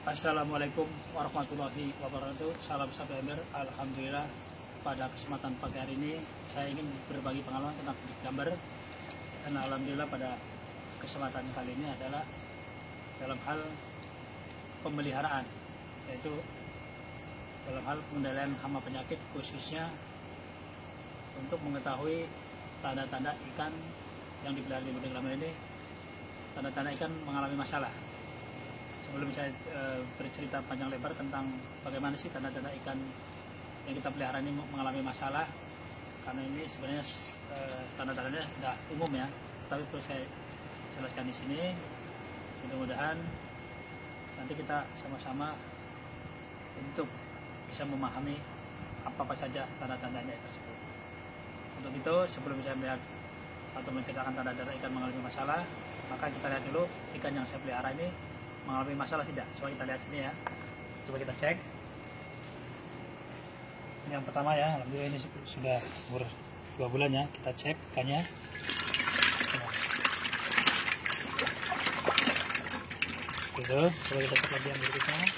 Assalamualaikum warahmatullahi wabarakatuh. Salam satu ember. Alhamdulillah, pada kesempatan pagi hari ini saya ingin berbagi pengalaman tentang pedik gambar. Dan alhamdulillah pada kesempatan kali ini adalah dalam hal pemeliharaan, yaitu dalam hal pengendalian hama penyakit, khususnya untuk mengetahui tanda-tanda ikan yang dipelihara di pedik gambar ini, tanda-tanda ikan mengalami masalah. Sebelum saya bercerita panjang lebar tentang bagaimana sih tanda-tanda ikan yang kita pelihara ini mengalami masalah, karena ini sebenarnya tanda-tandanya sudah umum ya, tapi perlu saya jelaskan di sini. Mudah-mudahan nanti kita sama-sama untuk bisa memahami apa saja tanda-tandanya tersebut. Untuk itu, sebelum saya melihat atau menceritakan tanda-tanda ikan mengalami masalah, maka kita lihat dulu ikan yang saya pelihara ini mengalami masalah tidak. Coba kita lihat sini ya. Coba kita cek. Ini yang pertama ya, alhamdulillah ini sudah umur 2 bulan ya. Kita cek ikannya. Gitu. Coba kita cek lagi yang berikutnya.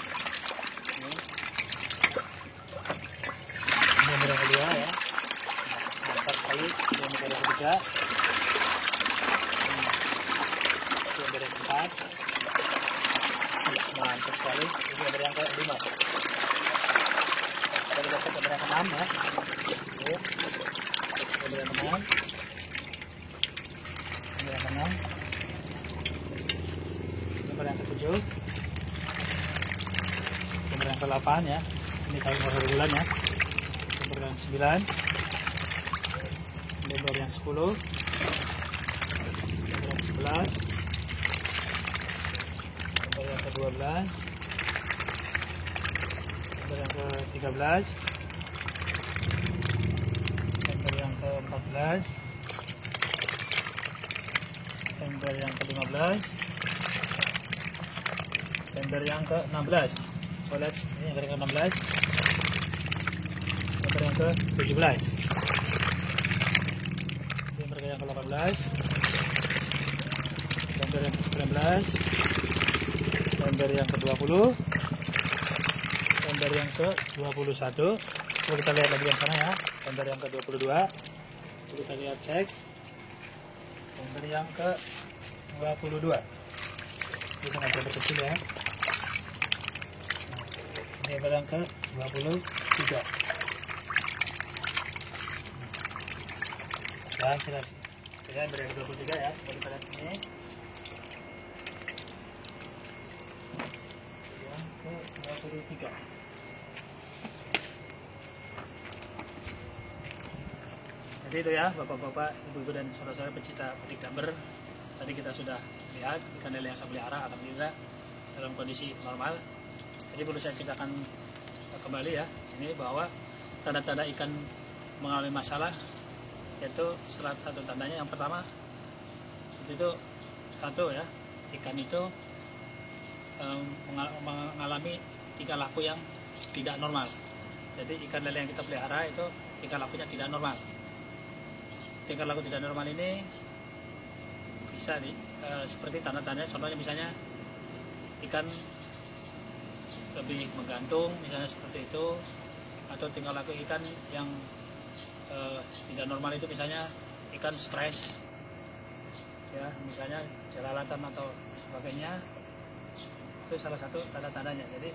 Ini yang kedua ya. Mantap sekali. Ini yang ketiga. Ini yang keempat. Mantap sekali. Ini ada yang ke-5. Kita cek ada yang ke-6 ya. Ada yang ke-6. Ada yang ke-6. Ini yang ke-7. Ini yang ke-8 ya. Ini tahun umur 1 bulan ya. Ini yang ke-9. Ini yang ke-10. Ini yang ke-11. Yang ke-12, yang ke-13, yang ke-14, yang ke-15, yang ke-16. So, lihat ini yang ke-16, yang ke-17, yang ke-18, yang ke-19, ember yang ke-20, ember yang ke-21. Coba kita lihat lagi yang sana ya, ember yang ke-22. Coba kita lihat cek ember yang ke-22. Ini sangat kecil ya. Ini ember yang ke-23. Nah, kita ember yang ke-23 ya. Coba kita lihat sini. Ke-23. Jadi itu ya bapak-bapak, ibu-ibu dan saudara-saudara pecinta pedik gambar. Tadi kita sudah lihat ikan lele yang saya pelihara alhamdulillah dalam kondisi normal. Jadi perlu saya ceritakan kembali ya sini bahwa tanda-tanda ikan mengalami masalah, yaitu salah satu tandanya yang pertama itu satu ya, ikan itu mengalami tingkah laku yang tidak normal. Jadi ikan lele yang kita pelihara itu tingkah lakunya tidak normal. Tingkah laku tidak normal ini bisa seperti tanda-tandanya, contohnya misalnya ikan lebih menggantung misalnya seperti itu, atau tingkah laku ikan yang tidak normal itu misalnya ikan stres ya, misalnya jelalatan atau sebagainya. Itu salah satu tanda-tandanya. Jadi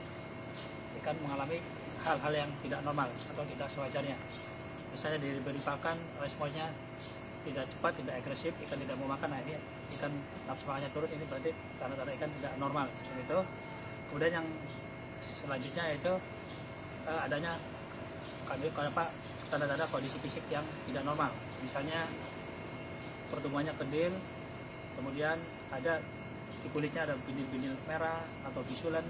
ikan mengalami hal-hal yang tidak normal atau tidak sewajarnya. Misalnya diberi pakan, responnya tidak cepat, tidak agresif, ikan tidak mau makan. Nah, ini ikan nafsu makannya turun, ini berarti tanda-tanda ikan tidak normal seperti itu. Kemudian yang selanjutnya itu adanya tanda-tanda kondisi fisik yang tidak normal. Misalnya pertumbuhannya kerdil, kemudian ada di kulitnya ada binil-binil merah atau bisulan,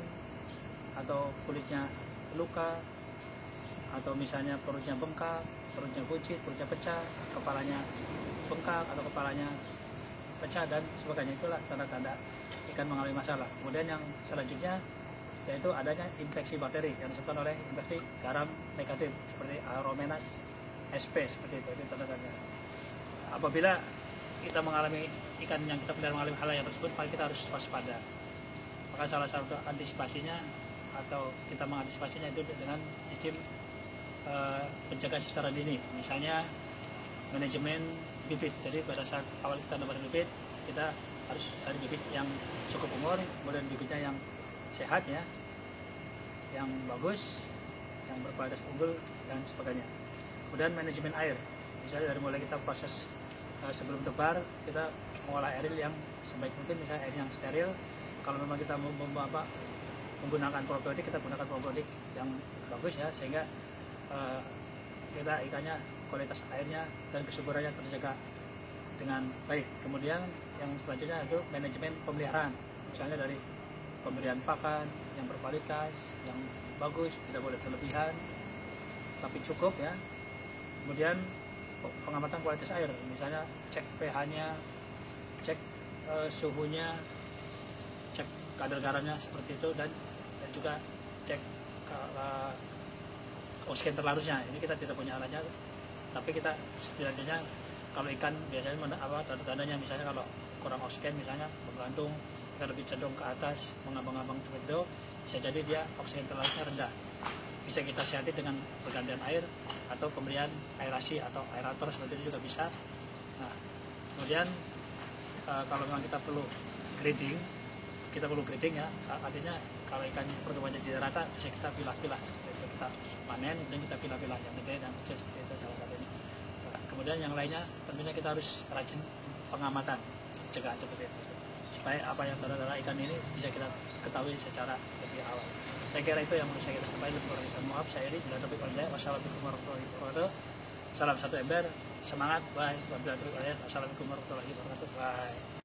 atau kulitnya luka, atau misalnya perutnya bengkak, perutnya buncit, perutnya pecah, kepalanya bengkak atau kepalanya pecah dan sebagainya. Itulah tanda-tanda ikan mengalami masalah. Kemudian yang selanjutnya yaitu adanya infeksi bakteri yang disebabkan oleh infeksi garam negatif seperti Aeromenas sp seperti itu. Itu tanda-tanda. Apabila kita mengalami ikan yang kita pelihara mengalami hal yang tersebut, maka kita harus waspada. Maka maka salah satu antisipasinya atau kita mengantisipasinya itu dengan sistem penjagaan secara dini, misalnya manajemen bibit. Jadi pada saat awal kita dapat bibit, kita harus cari bibit yang cukup umur, kemudian bibitnya yang sehat ya, yang bagus, yang berkualitas unggul dan sebagainya. Kemudian manajemen air, misalnya dari mulai kita proses sebelum tebar, kita mengolah air yang sebaik mungkin, misalnya air yang steril. Kalau memang kita menggunakan probiotik, kita gunakan probiotik yang bagus ya, sehingga kita ikannya kualitas airnya dan kesuburannya terjaga dengan baik. Kemudian yang selanjutnya itu manajemen pemeliharaan, misalnya dari pemberian pakan yang berkualitas, yang bagus, tidak boleh berlebihan tapi cukup ya. Kemudian pengamatan kualitas air, misalnya cek pH-nya, cek suhunya, cek kadar garamnya seperti itu, dan juga cek oksigen terlarutnya. Ini kita tidak punya alatnya, tapi kita setidaknya kalau ikan biasanya tanda-tandanya, misalnya kalau kurang oksigen, misalnya menggantung, kita lebih cenderung ke atas, mengambang-ambang seperti itu, bisa jadi dia oksigen terlarutnya rendah. Bisa kita sihati dengan pergantian air atau pemberian aerasi atau aerator seperti itu juga bisa. Nah, kemudian kalau memang kita perlu grading, ya, artinya kalau ikan pertumbuhannya tidak rata, bisa kita pilah-pilah seperti itu, kita panen dan kita pilah-pilah yang gede dan kecil seperti itu salah satunya. Kemudian yang lainnya tentunya kita harus rajin pengamatan pencegahan seperti itu, supaya apa yang tanda-tanda ikan ini bisa kita ketahui secara lebih awal. Saya kira itu yang menurut saya sampaikan. Lebih kurang saya maaf, saya Eri, bila topik wajah. Wassalamualaikum warahmatullahi wabarakatuh. Salam satu ember, semangat, bye. Wabillahi taufiq wal hidayah. Assalamualaikum warahmatullahi wabarakatuh, bye.